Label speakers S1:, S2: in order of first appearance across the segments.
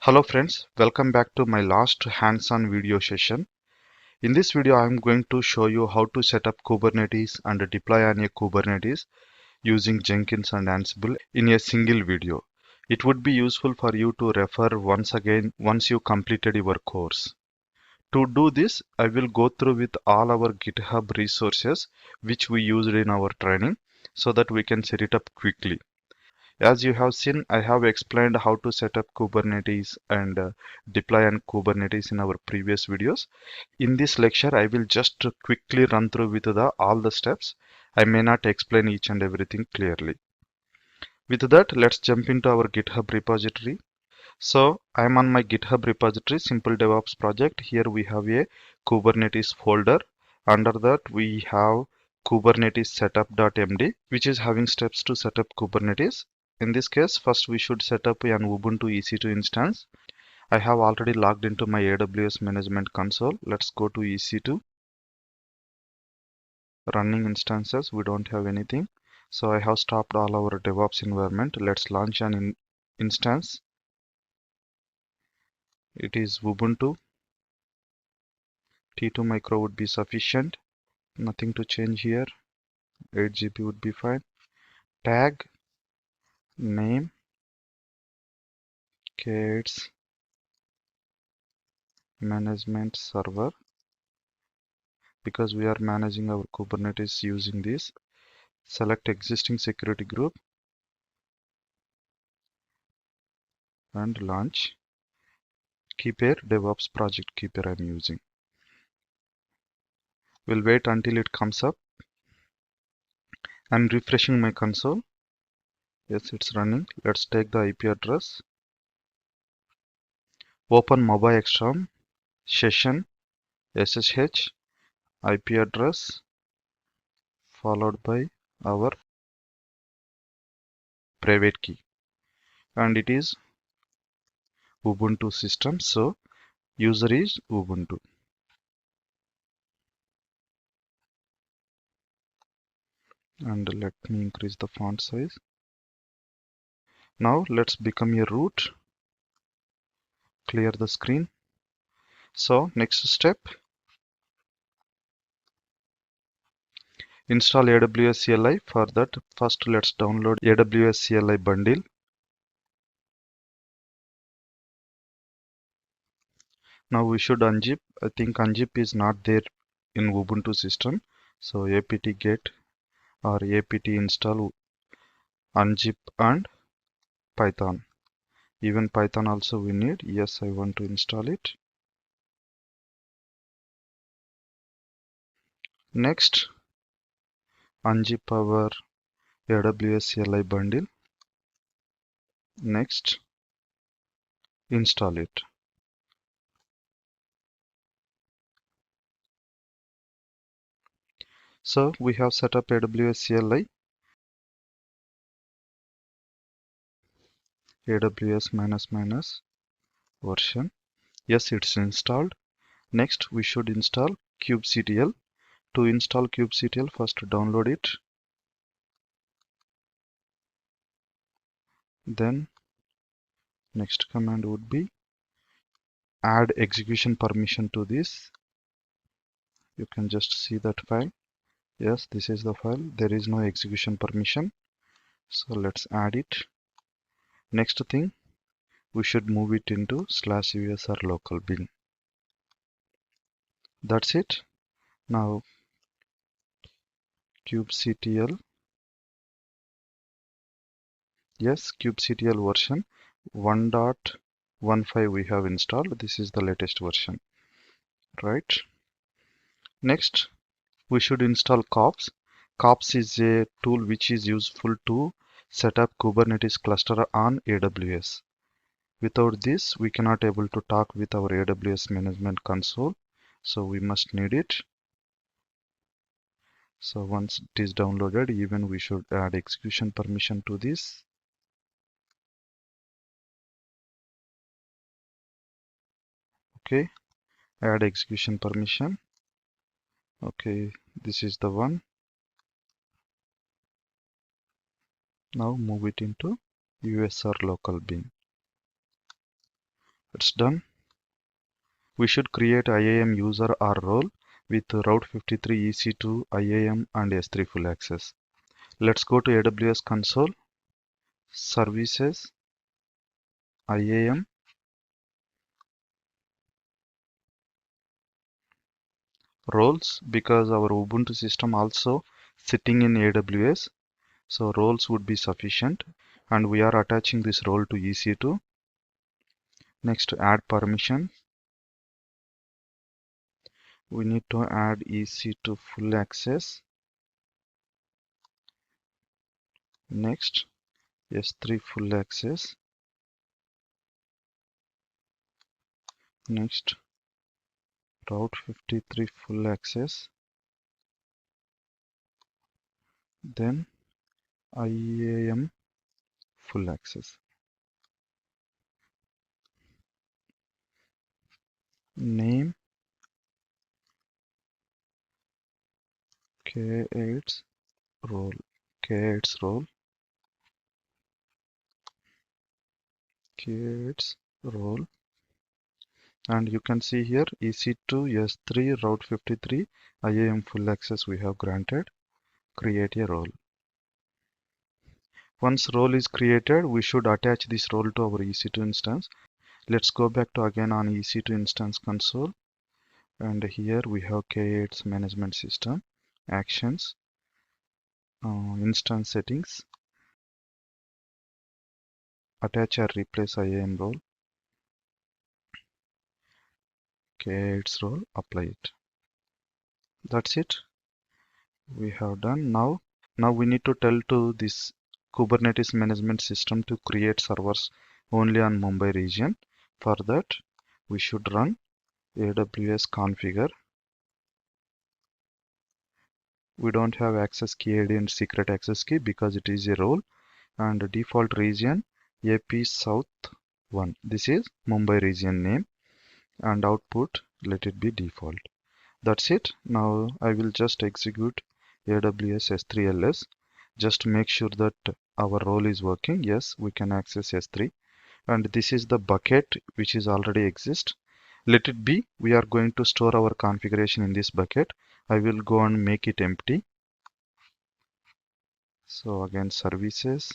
S1: Hello friends, welcome back to my last hands-on video session. In this video, I am going to show you how to set up Kubernetes and deploy on a Kubernetes using Jenkins and Ansible in a single video. It would be useful for you to refer once again once you completed your course. To do this, I will go through with all our GitHub resources which we used in our training so that we can set it up quickly. As you have seen, I have explained how to set up Kubernetes and deploy on Kubernetes in our previous videos. In this lecture, I will just quickly run through with all the steps. I may not explain each and everything clearly. With that, let's jump into our GitHub repository. So I am on my GitHub repository, Simple DevOps project. Here we have a Kubernetes folder. Under that, we have Kubernetes setup.md, which is having steps to set up Kubernetes. In this case, first we should set up an Ubuntu EC2 instance. I have already logged into my AWS management console. Let's go to EC2. Running instances, we don't have anything. So I have stopped all our DevOps environment. Let's launch an instance. It is Ubuntu. T2 micro would be sufficient. Nothing to change here. 8 GB would be fine. Tag, name, kids, management server. Because we are managing our Kubernetes using this. Select existing security group and launch. Keeper DevOps project keeper I'm using. We'll wait until it comes up. I'm refreshing my console. Yes, it's running. Let's take the IP address. Open MobiXterm session SSH IP address followed by our private key, and it is Ubuntu system, so user is Ubuntu. And let me increase the font size. Now let's become a root. Clear the screen. So next step, install AWS CLI. For that, first let's download AWS CLI bundle. Now we should unzip. I think unzip is not there in Ubuntu system. So apt get or apt install unzip and Python. Even Python also we need. Yes, I want to install it. Next, unzip our AWS CLI bundle. Next, install it. So we have set up AWS CLI, AWS - version. Yes, it's installed. Next, we should install kubectl. To install kubectl, first download it. Then next command would be add execution permission to this. You can just see that file. Yes, this is the file. There is no execution permission. So let's add it. Next thing, we should move it into /usr local bin. That's it. Now kubectl. Yes, kubectl version 1.15 we have installed. This is the latest version, right? Next, we should install kops. Kops is a tool which is useful to set up Kubernetes cluster on AWS. Without this, we cannot able to talk with our AWS management console. So we must need it. So once it is downloaded, even we should add execution permission to this. Okay, add execution permission. Okay, this is the one. Now move it into USR local bin. It's done. We should create IAM user or role with Route 53 EC2 IAM and S3 full access. Let's go to AWS console, services, IAM, roles, because our Ubuntu system also sitting in AWS, so roles would be sufficient, and we are attaching this role to EC2. Next, add permission. We need to add EC2 full access. Next, S3 full access. Next, Route 53 full access. Then IAM full access. Name K8's role. K8's role. K8's role. And you can see here EC2 S3 Route 53 IAM full access we have granted. Create a role. Once role is created, we should attach this role to our EC2 instance. Let's go back to again on EC2 instance console, and here we have K8's management system, actions, instance settings, attach or replace IAM role, K8's role, apply it. That's it. We have done. Now we need to tell to this Kubernetes management system to create servers only on Mumbai region. For that, we should run AWS configure. We don't have access key ID and secret access key because it is a role, and default region AP South 1. This is Mumbai region name, and output let it be default. That's it. Now I will just execute AWS S3 LS. Just make sure that our role is working. Yes, we can access S3, and this is the bucket which is already exist. Let it be. We are going to store our configuration in this bucket. I will go and make it empty. So again, services,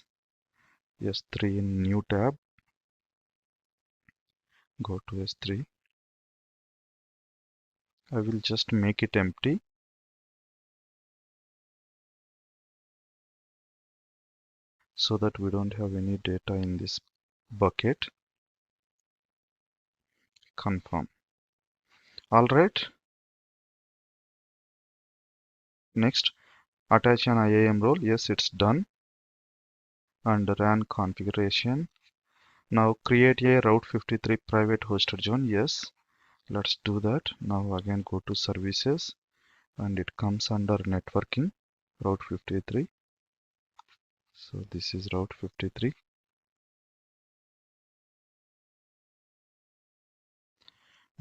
S1: S3 in new tab, go to S3. I will just make it empty. So that we don't have any data in this bucket. Confirm. All right. Next, attach an IAM role. Yes, it's done. And run configuration. Now create a Route 53 private hosted zone. Yes, let's do that. Now again go to services, and it comes under networking, Route 53. So this is Route 53.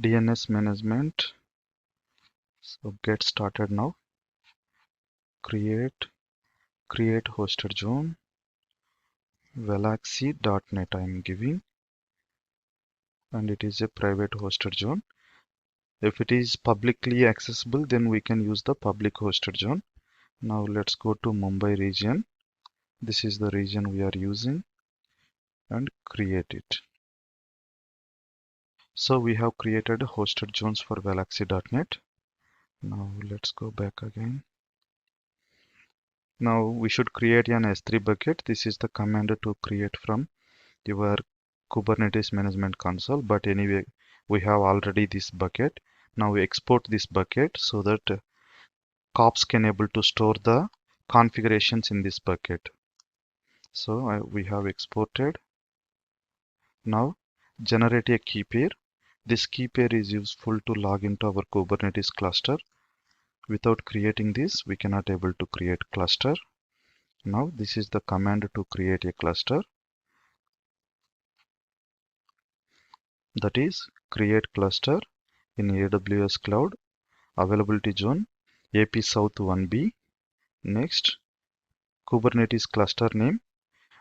S1: DNS management. So get started now. Create hosted zone. Galaxy.net I am giving, and it is a private hosted zone. If it is publicly accessible, then we can use the public hosted zone. Now let's go to Mumbai region. This is the region we are using, and create it. So we have created hosted zones for Galaxy.net. Now let's go back again. Now we should create an S3 bucket. This is the command to create from your Kubernetes management console, but anyway, we have already this bucket. Now we export this bucket so that cops can able to store the configurations in this bucket. So we have exported. Now generate a key pair. This key pair is useful to log into our Kubernetes cluster. Without creating this, we cannot able to create cluster. Now this is the command to create a cluster. That is create cluster in AWS cloud, availability zone, AP South 1B. Next, Kubernetes cluster name,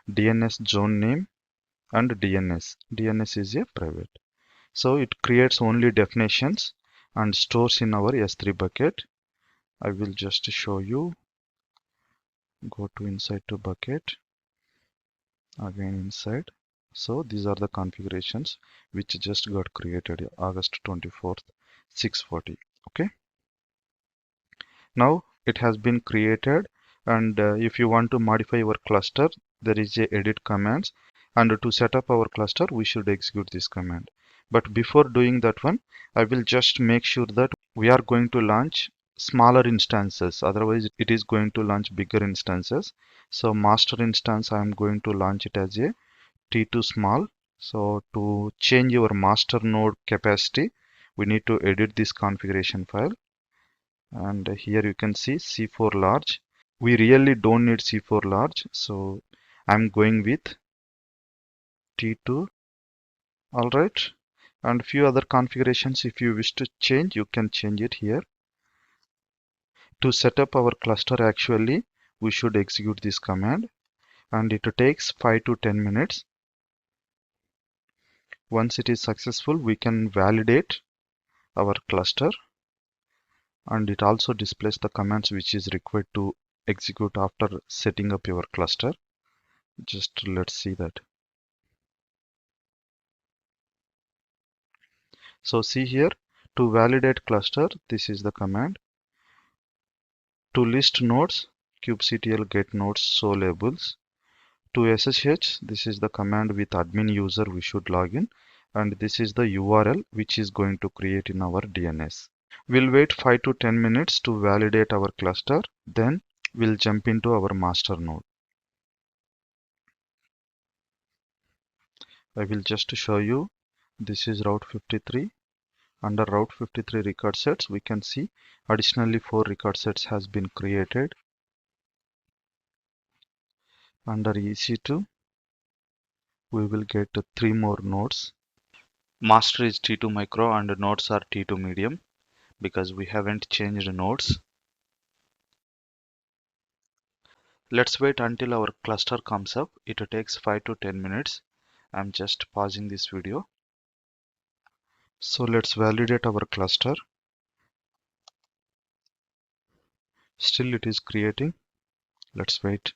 S1: DNS zone name, and DNS. DNS is a private. So it creates only definitions and stores in our S3 bucket. I will just show you. Go to inside to bucket, again inside. So these are the configurations which just got created August 24th, 6:40. Okay. Now it has been created, and if you want to modify your cluster, there is a edit commands, and to set up our cluster we should execute this command. But before doing that one, I will just make sure that we are going to launch smaller instances, otherwise it is going to launch bigger instances. So master instance, I am going to launch it as a T2 small. So to change your master node capacity, we need to edit this configuration file, and here you can see C4 large. We really don't need C4 large, so I'm going with T2. All right, and few other configurations, if you wish to change, you can change it here. To set up our cluster, actually we should execute this command, and it takes 5 to 10 minutes. Once it is successful, we can validate our cluster, and it also displays the commands which is required to execute after setting up your cluster. Just let's see that. So see here, to validate cluster, this is the command. To list nodes, kubectl get nodes show labels. To SSH, this is the command with admin user we should log in, and this is the URL which is going to create in our DNS. We'll wait 5 to 10 minutes to validate our cluster, then we'll jump into our master node. I will just show you. This is route 53. Under route 53 record sets, we can see additionally 4 record sets has been created. Under EC2, we will get 3 more nodes. Master is T2 micro and nodes are T2 medium because we haven't changed nodes. Let's wait until our cluster comes up. It takes 5 to 10 minutes. I'm just pausing this video. So let's validate our cluster. Still it is creating. Let's wait.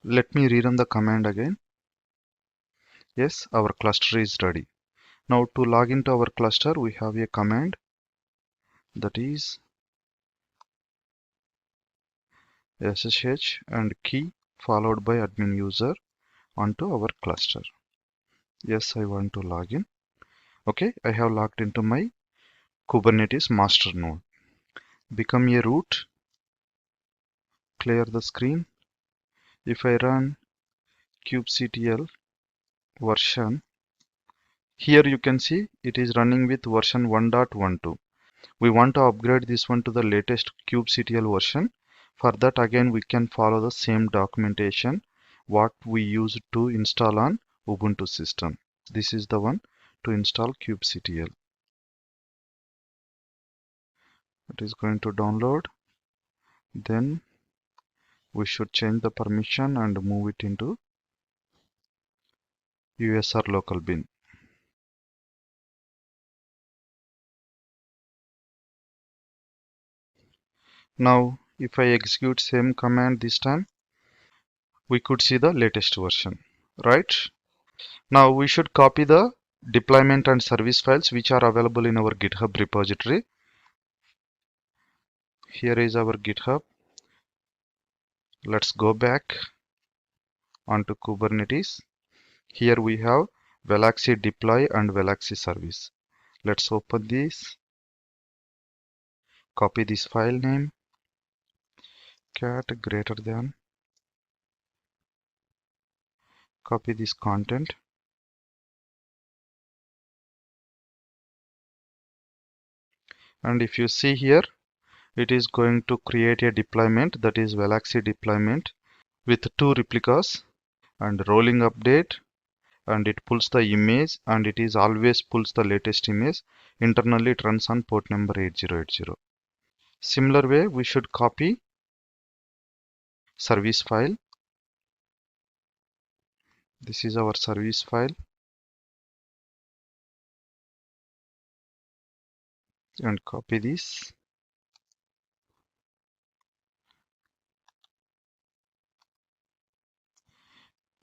S1: Let me rerun the command again. Yes, our cluster is ready. Now to log into our cluster, we have a command that is SSH and key followed by admin user onto our cluster. Yes, I want to log in. Okay, I have logged into my Kubernetes master node. Become a root. Clear the screen. If I run kubectl version, here you can see it is running with version 1.12. We want to upgrade this one to the latest kubectl version. For that, again we can follow the same documentation what we used to install on Ubuntu system. This is the one to install kubectl. It is going to download. Then we should change the permission and move it into USR local bin. Now if I execute same command this time, we could see the latest version, right? Now we should copy the deployment and service files which are available in our GitHub repository. Here is our GitHub. Let's go back onto Kubernetes. Here we have Veloxy deploy and Veloxy service. Let's open this. Copy this file name. Cat greater than. Copy this content. And if you see here, it is going to create a deployment, that is Veloxy deployment, with 2 replicas and rolling update, and it pulls the image, and it is always pulls the latest image. Internally it runs on port number 8080. Similar way we should copy service file. This is our service file. and copy this.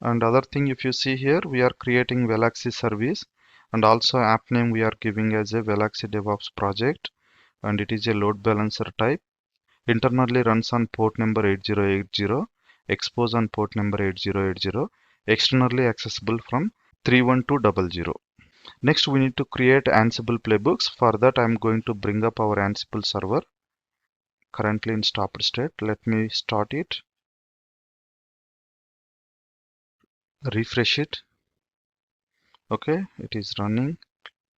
S1: And other thing, if you see here, we are creating Veloxy service, and also app name we are giving as a Veloxy DevOps project, and it is a load balancer type. Internally runs on port number 8080, expose on port number 8080, externally accessible from 31200. Next, we need to create Ansible playbooks. For that, I am going to bring up our Ansible server, currently in stopped state. Let me start it, refresh it. Okay, it is running.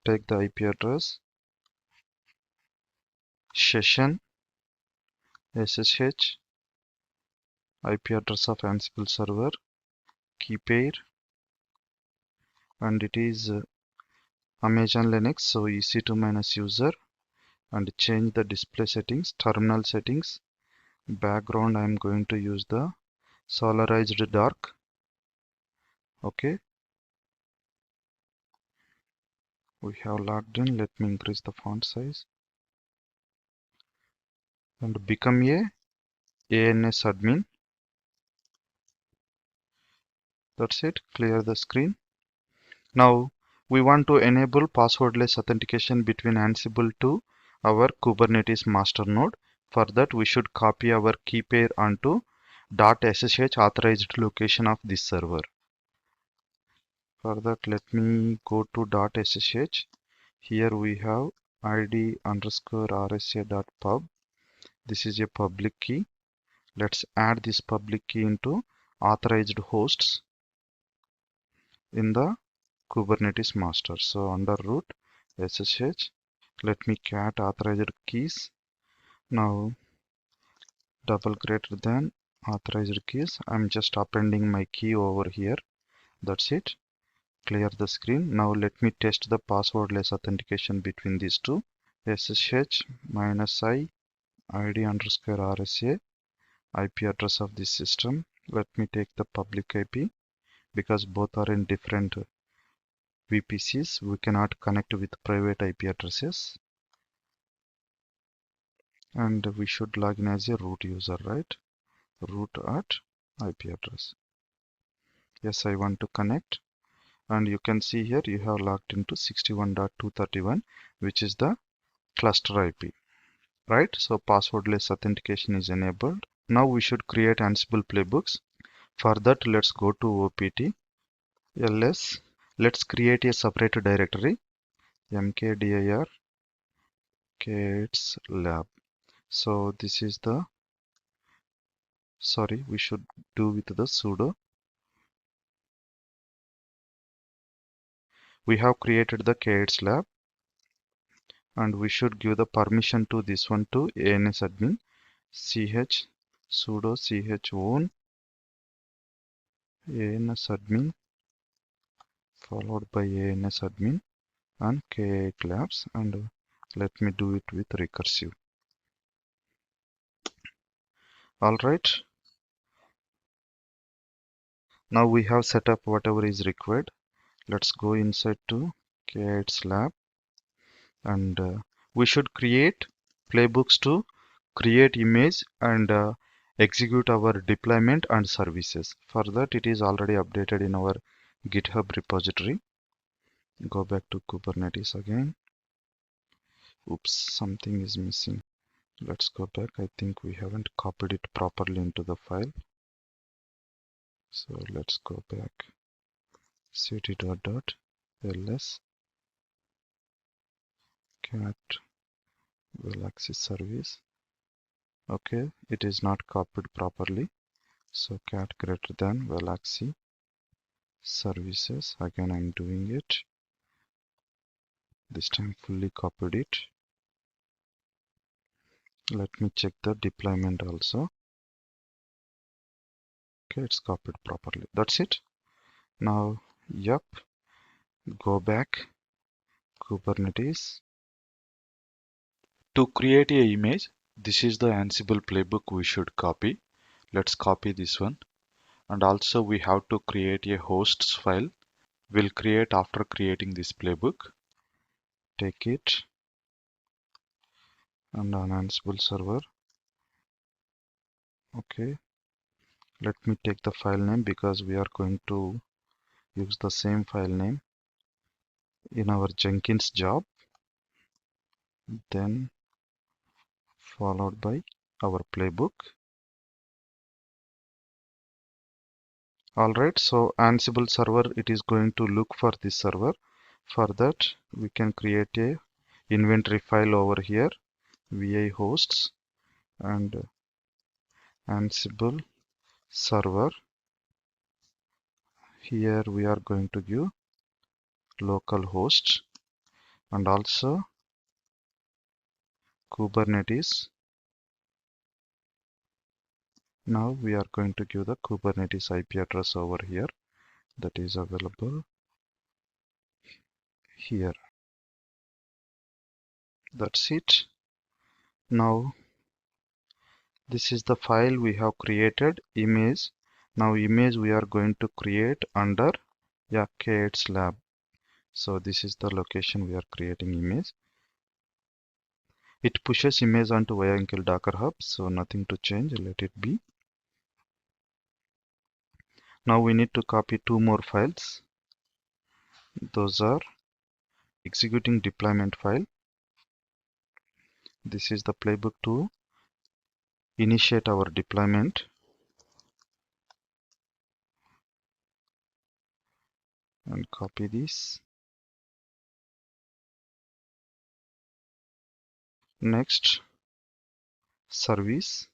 S1: Take the IP address, session, SSH, IP address of Ansible server, key pair, and it is Amazon Linux, so EC2 minus user, and change the display settings, terminal settings. Background, I am going to use the solarized dark. Okay, we have logged in. Let me increase the font size and become a ANS admin. That's it. Clear the screen. Now we want to enable passwordless authentication between Ansible to our Kubernetes master node. For that, we should copy our key pair onto .ssh authorized location of this server. For that, let me go to .ssh. Here we have id_rsa.pub. This is a public key. Let's add this public key into authorized hosts in the Kubernetes master. So under root ssh, let me cat authorized keys. Now double greater than authorized keys. I'm just appending my key over here. That's it. Clear the screen. Now let me test the passwordless authentication between these two. SSH -i id_rsa IP address of this system. Let me take the public IP because both are in different VPCs. We cannot connect with private IP addresses. And we should log in as a root user, right? Root at IP address. Yes, I want to connect. And you can see here you have logged into 61.231, which is the cluster IP, right? So passwordless authentication is enabled. Now we should create Ansible playbooks. For that, let's go to opt ls. Let's create a separate directory, mkdir kits lab. So this is the, sorry, we should do with the sudo. We have created the kits lab, and we should give the permission to this one to ANS admin, ch sudo ch own ANS admin followed by ANS admin and k8 labs, and let me do it with recursive. All right, now we have set up whatever is required. Let's go inside to k8's lab, and we should create playbooks to create image and execute our deployment and services. For that, it is already updated in our GitHub repository. Go back to Kubernetes again. Oops, something is missing. Let's go back. I think we haven't copied it properly into the file. So let's go back. cd.ls cat Veloxy service. Okay, it is not copied properly. So cat greater than Veloxy services. Again, I'm doing it. This time fully copied it. Let me check the deployment also. Okay, it's copied properly. That's it. Now, yep, go back, Kubernetes. To create a image, this is the Ansible playbook we should copy. Let's copy this one. And also we have to create a hosts file. We'll create after creating this playbook. Take it, and on Ansible server. Okay, let me take the file name because we are going to use the same file name in our Jenkins job, then followed by our playbook. Alright, so Ansible server, it is going to look for this server. For that, we can create a inventory file over here, vi hosts and Ansible server. Here we are going to give local host and also Kubernetes. Now we are going to give the Kubernetes IP address over here that is available here. That's it. Now this is the file we have created, image. Now image we are going to create under K8's lab. So this is the location we are creating image. It pushes image onto Yankel Docker Hub, so nothing to change, let it be. Now we need to copy two more files. Those are executing deployment file. This is the playbook to initiate our deployment. And copy this. Next, service.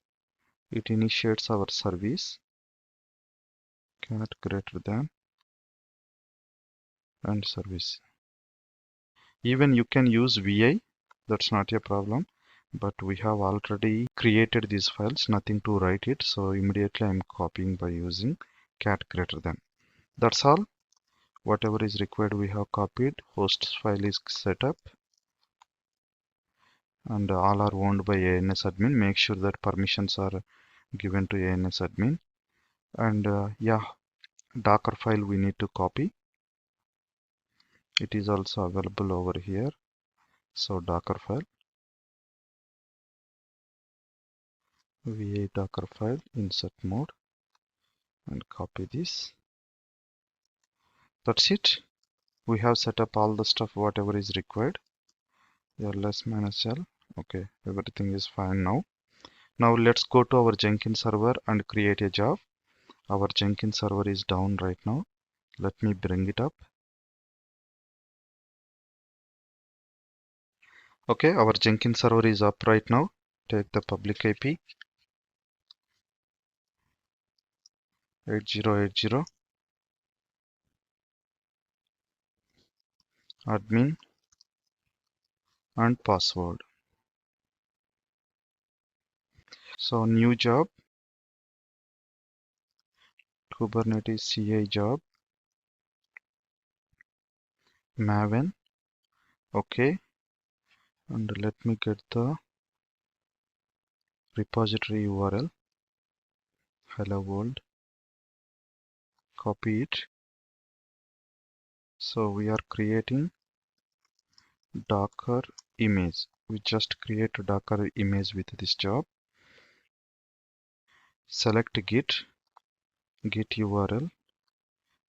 S1: It initiates our service. Cat greater than and service. Even you can use VI, that's not a problem, but we have already created these files, nothing to write it, so immediately I'm copying by using cat greater than. That's all. Whatever is required we have copied. Host file is set up and all are owned by ANS admin. Make sure that permissions are given to ANS admin. And yeah, Docker file we need to copy. It is also available over here. So Docker file, va Docker file, insert mode, and copy this. That's it. We have set up all the stuff whatever is required. ls-l. Okay, everything is fine now. Now let's go to our Jenkins server and create a job. Our Jenkins server is down right now. Let me bring it up. Okay, our Jenkins server is up right now. Take the public IP 8080 admin and password. So new job, Kubernetes CI job, Maven. Okay, and let me get the repository URL. Hello world. Copy it. So we are creating Docker image. We just create a Docker image with this job. Select Git URL,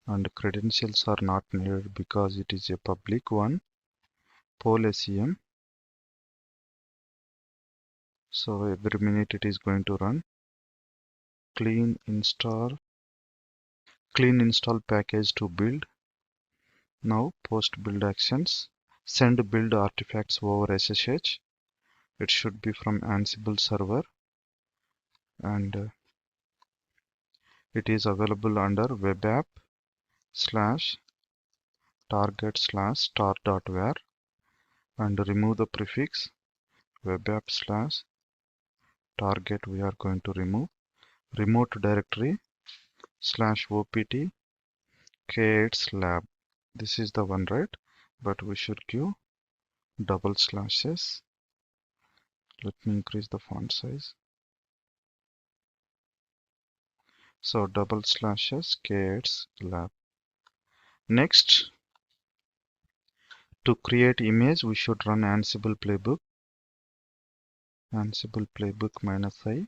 S1: and credentials are not needed because it is a public one. Poll SEM. So every minute it is going to run. Clean install package to build. Now post build actions. Send build artifacts over SSH. It should be from Ansible server, and it is available under web app /target /star.var, and remove the prefix web app /target. We are going to remove remote directory /opt K8's lab. This is the one, right? But we should give double slashes. Let me increase the font size. So double slashes K8's lab. Next, to create image, we should run Ansible playbook. Ansible playbook -i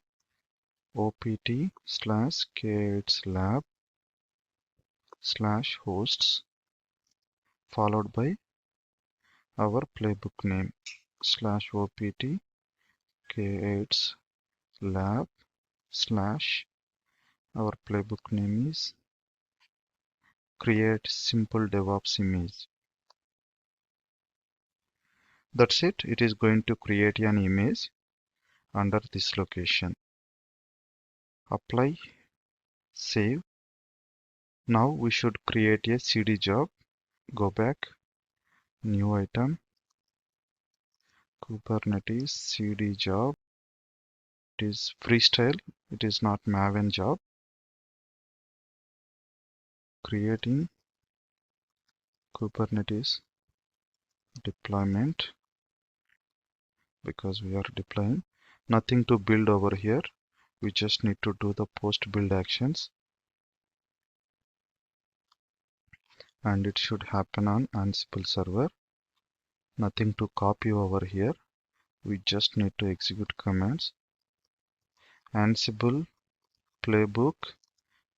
S1: opt/k8s/lab/hosts followed by our playbook name /opt/k8s/lab/ our playbook name is create simple DevOps image. That's it. It is going to create an image under this location. Apply, save. Now we should create a CD job. Go back, new item, Kubernetes CD job. It is freestyle. It is not Maven job. Creating Kubernetes deployment because we are deploying. Nothing to build over here. We just need to do the post build actions. And it should happen on Ansible server. Nothing to copy over here. We just need to execute commands. Ansible playbook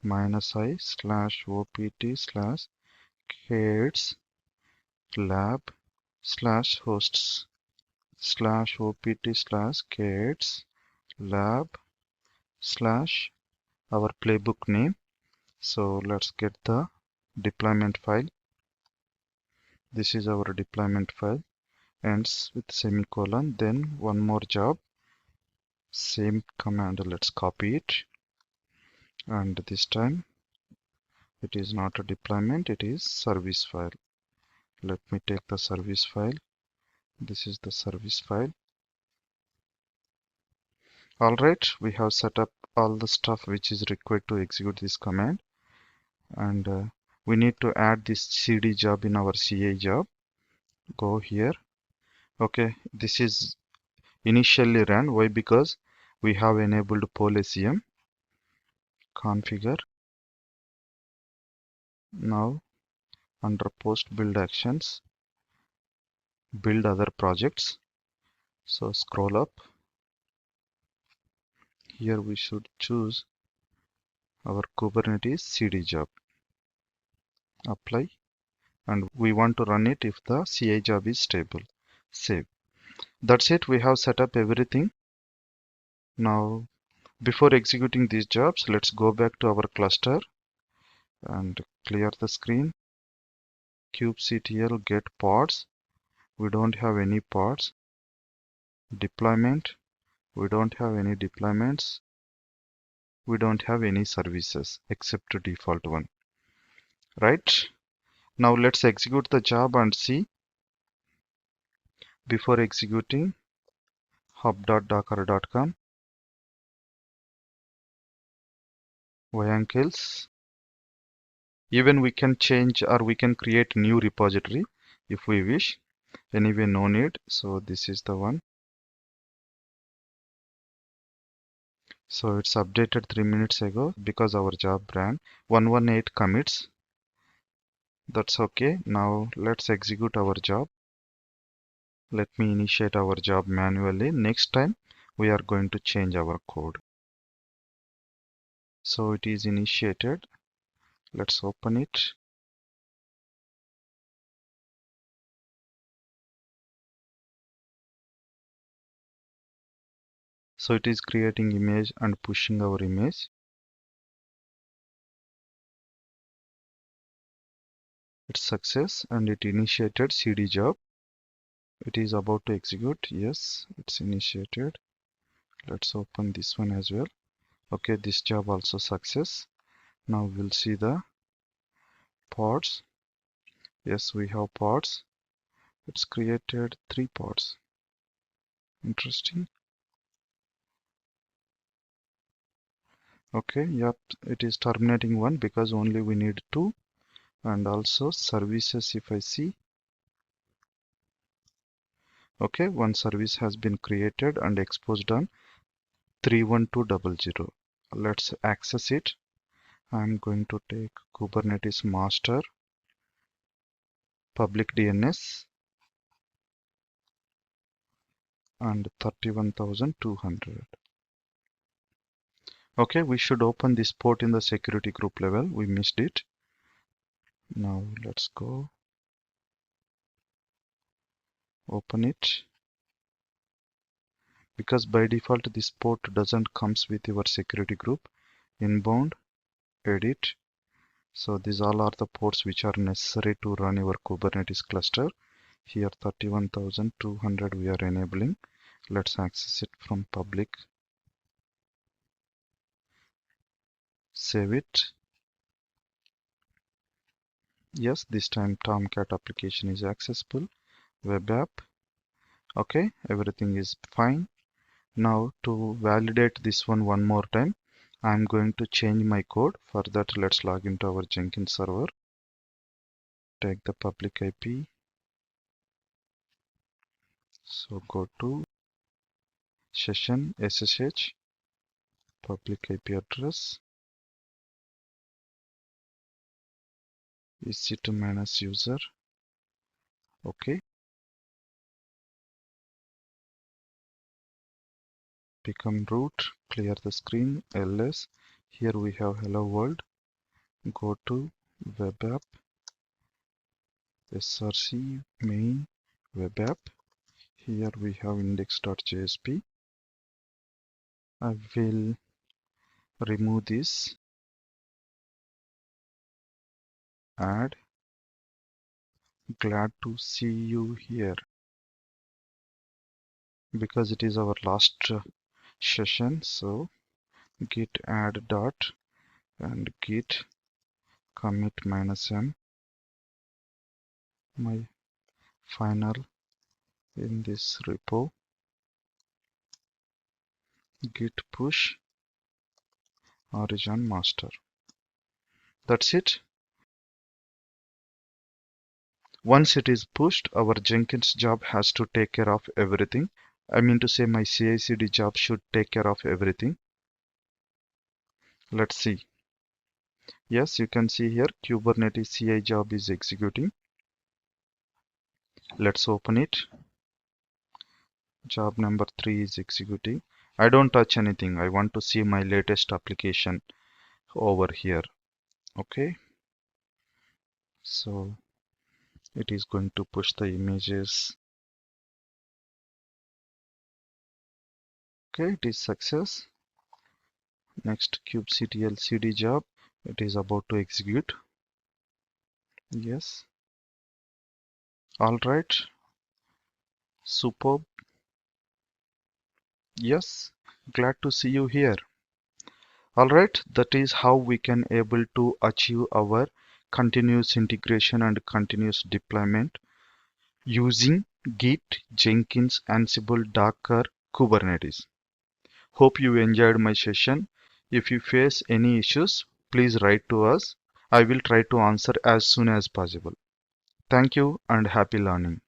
S1: -i/opt/k8s/lab/hosts/opt/k8s/lab/ our playbook name. So let's get the deployment file. This is our deployment file. Ends with semicolon. Then one more job. Same command. Let's copy it. And this time it is not a deployment, it is service file. Let me take the service file. This is the service file. Alright, we have set up all the stuff which is required to execute this command. And we need to add this CD job in our CI job. Go here. Okay, this is initially run. Why? Because we have enabled PoleSEM. Configure. Now under post build actions, build other projects. So scroll up. Here we should choose our Kubernetes CD job. Apply. And we want to run it if the CI job is stable. Save. That's it. We have set up everything. Now, before executing these jobs, let's go back to our cluster and clear the screen. kubectl get pods. We don't have any pods. Deployment. We don't have any deployments. We don't have any services except the default one. Right? Now let's execute the job and see. Before executing, hub.docker.com, Kills. Even we can change or we can create new repository if we wish. Anyway, no need. So this is the one. So it's updated 3 minutes ago because our job ran 118 commits. That's okay. Now let's execute our job. Let me initiate our job manually. Next time we are going to change our code. So it is initiated. Let's open it. So it is creating image and pushing our image. It's success and it initiated CD job. It is about to execute. Yes, it's initiated. Let's open this one as well. Okay, this job also success. Now we'll see the pods. Yes, we have pods. It's created 3 pods. Interesting. Okay, yep, it is terminating one because only we need 2. And also services, if I see. Okay, one service has been created and exposed on 31200. Let's access it. I'm going to take Kubernetes master public DNS and 31,200. Okay, we should open this port in the security group level. We missed it. Now let's go open it. Because by default this port doesn't comes with your security group. Inbound, edit. So these all are the ports which are necessary to run your Kubernetes cluster. Here 31,200 we are enabling. Let's access it from public. Save it. Yes, this time Tomcat application is accessible. Web app. Okay, everything is fine. Now to validate this one more time, I'm going to change my code. For that, let's log into our Jenkins server. Take the public IP. So go to session SSH, public IP address, EC2 user. Okay. Become root, clear the screen, ls. Here we have hello world. Go to web app, src main web app. Here we have index.jsp. I will remove this, add, glad to see you here, because it is our last session. So git add dot and git commit -m, my final in this repo, git push origin master. That's it. Once it is pushed, our Jenkins job has to take care of everything. I mean to say my CICD job should take care of everything. Let's see. Yes, you can see here Kubernetes CI job is executing. Let's open it. Job number 3 is executing. I don't touch anything. I want to see my latest application over here. Okay. So it is going to push the images. Okay, it is success. Next kubectl cd job. It is about to execute. Yes. All right. Superb. Yes. Glad to see you here. Alright, that is how we can able to achieve our continuous integration and continuous deployment using Git, Jenkins, Ansible, Docker, Kubernetes. Hope you enjoyed my session. If you face any issues, please write to us. I will try to answer as soon as possible. Thank you and happy learning.